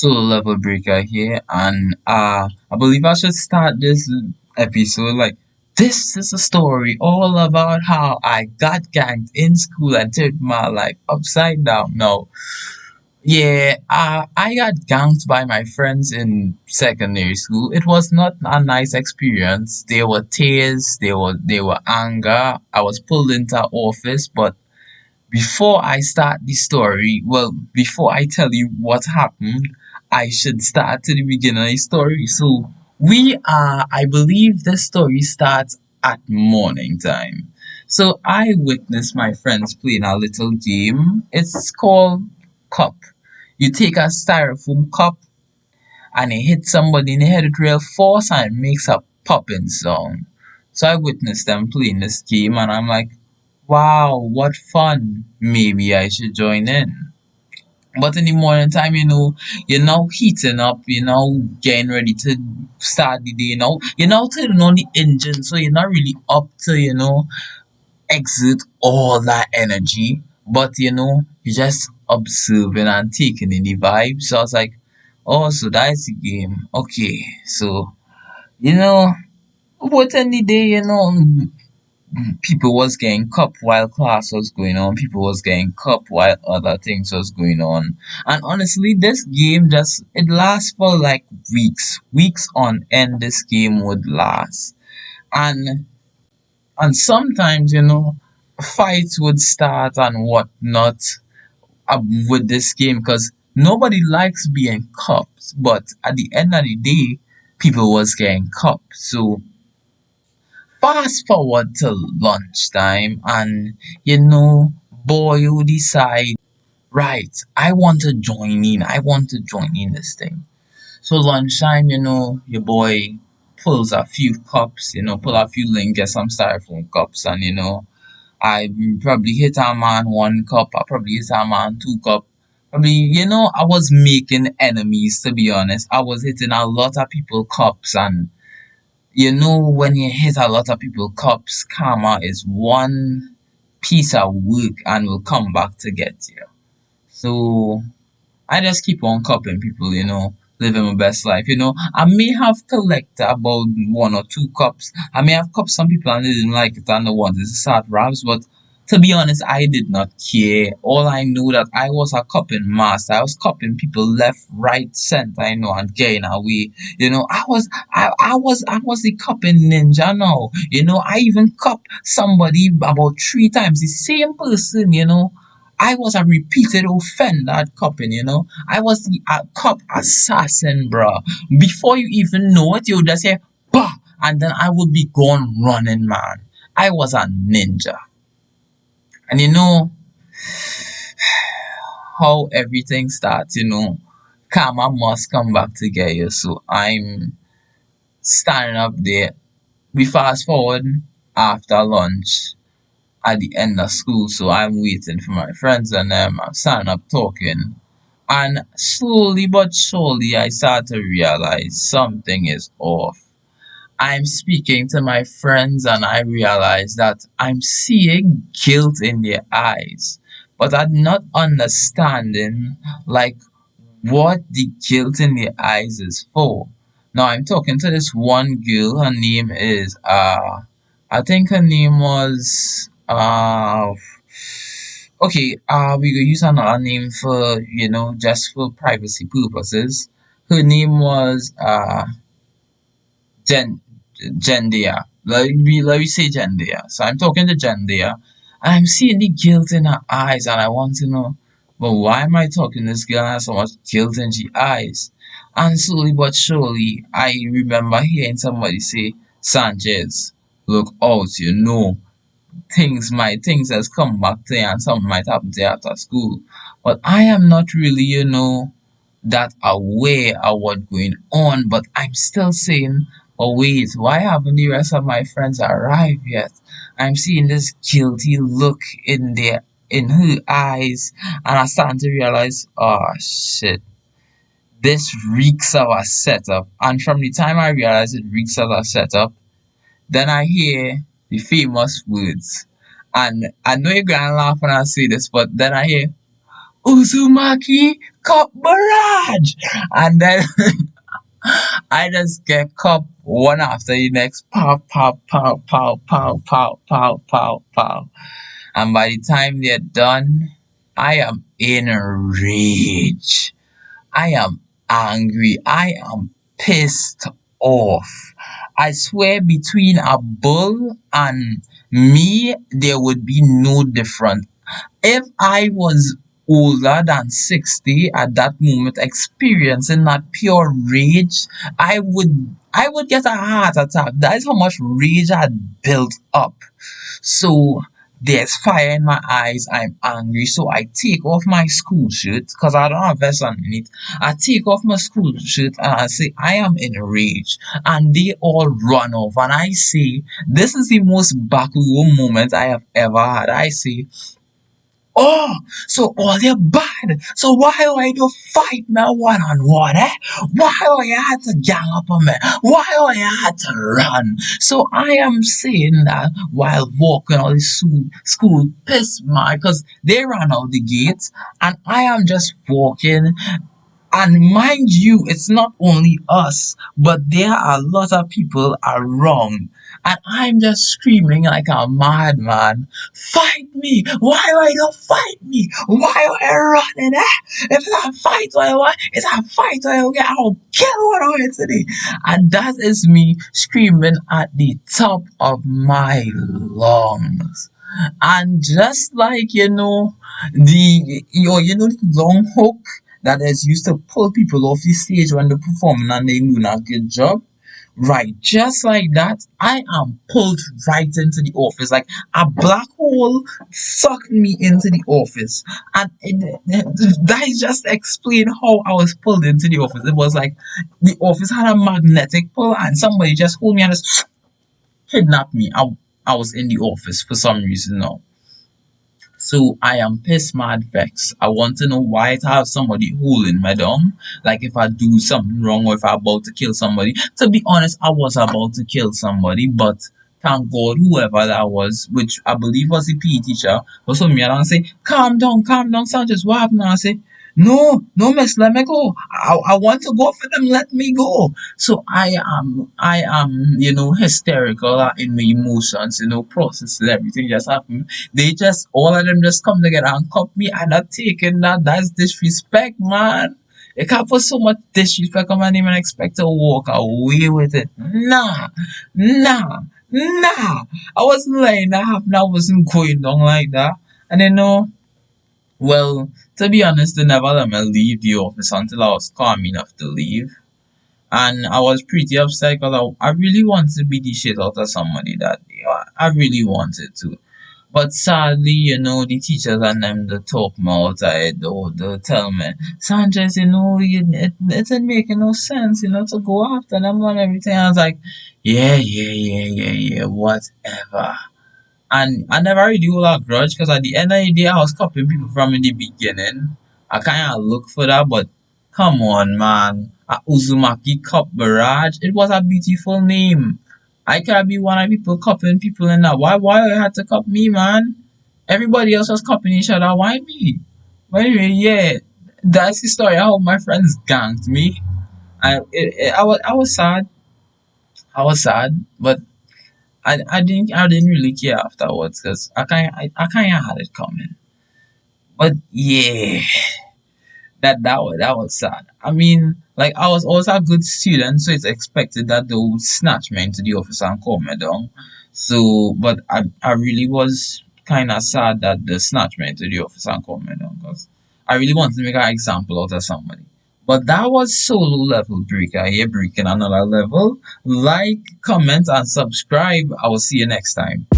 Level Breaker here, and I believe I should start this episode like this is a story all about how I got ganked in school and turned my life upside down. No, yeah, I got ganked by my friends in secondary school. It was not a nice experience. There were tears, there were anger. I was pulled into office, but before I start the story, well, before I tell you what happened, I should start to the beginning of the story. So I believe the story starts at morning time. So I witnessed my friends playing a little game. It's called cup. You take a styrofoam cup and it hits somebody in the head with real force and it makes a popping sound. So I witnessed them playing this game and I'm like, wow, what fun. Maybe I should join in. But in the morning time, you're now heating up, getting ready to start the day, you're now turning on the engine, so you're not really up to, exert all that energy. But you're just observing and taking in the vibe. So I was like, oh, so that's the game. Okay, so you know, what in the day, people was getting cup while class was going on, people was getting cup while other things was going on. And honestly, this game just it lasts for like weeks on end. This game would last. And and sometimes, fights would start and whatnot, with this game, because nobody likes being cupped, but at the end of the day, people was getting cupped. So fast forward to lunchtime, and boy, you decide, right, I want to join in this thing. So lunchtime, your boy pulls a few cups, pull a few links, get some styrofoam cups, and I probably hit a man one cup, I probably hit a man two cup. Probably, I was making enemies, to be honest. I was hitting a lot of people cups, and when you hit a lot of people cups, karma is one piece of work and will come back to get you. So I just keep on cupping people, living my best life. I may have collected about one or two cups. I may have cupped some people and they didn't like it and they wanted to start raps, but to be honest, I did not care. All I knew that I was a cupping master. I was cupping people left, right, center, and getting away. I was the cupping ninja now. I even cupped somebody about three times. The same person, I was a repeated offender at cupping, I was the cup assassin, bro. Before you even know it, you just say, bah! And then I would be gone running, man. I was a ninja. And how everything starts, karma must come back to get you. So I'm standing up there. We fast forward after lunch at the end of school, so I'm waiting for my friends and I'm standing up talking. And slowly but surely, I start to realize something is off. I'm speaking to my friends and I realize that I'm seeing guilt in their eyes, but I'm not understanding like what the guilt in their eyes is for. Now I'm talking to this one girl. Her name is I think her name was okay, we will use another name for just for privacy purposes. Her name was Jen Jendia. Let me say Jendia. So I'm talking to Jendia, and I'm seeing the guilt in her eyes, and I want to know, but why am I talking to this girl and has so much guilt in her eyes? And slowly but surely, I remember hearing somebody say, Sanchez, look out, things has come back to you and something might happen to you after school. But I am not really, that aware of what's going on, but I'm still saying, oh wait, why haven't the rest of my friends arrived yet? I'm seeing this guilty look in her eyes, and I starting to realize, oh shit, this reeks of a setup. And from the time I realize it reeks of a setup, then I hear the famous words. And I know you're gonna laugh when I say this, but then I hear, Uzumaki Cup Barrage! And then I just get cup one after the next. Pow, pow, pow, pow, pow, pow, pow, pow, pow. And by the time they're done, I am in a rage. I am angry. I am pissed off. I swear between a bull and me, there would be no difference. If I was older than 60 at that moment experiencing that pure rage, I would get a heart attack. That is how much rage I had built up. So there's fire in my eyes. I'm angry. So I take off my school shirt because I don't have vest underneath. I take off my school shirt and I say, I am in a rage. And they all run off. And I say, this is the most backroom moment I have ever had. I say, oh, so all you're bad. So why do I do fight me one on one, eh? Why do you had to gang up on me? Why do you had to run? So I am saying that while walking on the school piss my because they ran out the gate and I am just walking and mind you, it's not only us, but there are a lot of people around. And I'm just screaming like a madman. Fight me! Why are you fight me? Why are you running? Eh? If it's a fight or I want, it's a fight or I'll kill one of you today. And that is me screaming at the top of my lungs. And just like the long hook that is used to pull people off the stage when they're performing and they do a good job. Right, just like that, I am pulled right into the office. Like a black hole sucked me into the office. And that just explain how I was pulled into the office. It was like the office had a magnetic pull and somebody just pulled me and just kidnapped me. I was in the office for some reason now. So I am pissed mad vexed. I want to know why to have somebody holding me down. Like if I do something wrong or if I'm about to kill somebody. To be honest, I was about to kill somebody, but thank God whoever that was, which I believe was the PE teacher, was with me and say, calm down, Sanchez, what happened? And I say, no, no, miss, let me go. I want to go for them, let me go. So I am hysterical in my emotions, processing everything just happened. They just, all of them just come together and cup me and not taking that. That's disrespect, man. They can't put so much disrespect on my name and expect to walk away with it. Nah, nah, nah. I wasn't letting that happen. I wasn't going down like that. And well, to be honest, they never let me leave the office until I was calm enough to leave. And I was pretty upset because I really wanted to beat the shit out of somebody that day. I really wanted to. But sadly, the teachers and them they talk me outside, they tell me, Sanchez, it ain't making no sense, to go after them and everything. I was like, yeah, whatever. And I never really hold a grudge because at the end of the day, I was copying people from in the beginning. I kind of look for that, but come on, man. A Uzumaki Cup Barrage, it was a beautiful name. I could be one of people copying people in that. Why you had to copy me, man? Everybody else was copying each other. Why me? But anyway, yeah, that's the story. How my friends ganked me. I was sad. I was sad, but I didn't really care afterwards because I kind of had it coming. But yeah, that was sad. I mean, like I was also a good student, so it's expected that they would snatch me into the office and calm me down. So, but I really was kind of sad that they snatched me into the office and calm me down because I really wanted to make an example out of somebody. But that was solo level breaker. Here breaking another level. Like, comment, and subscribe. I will see you next time.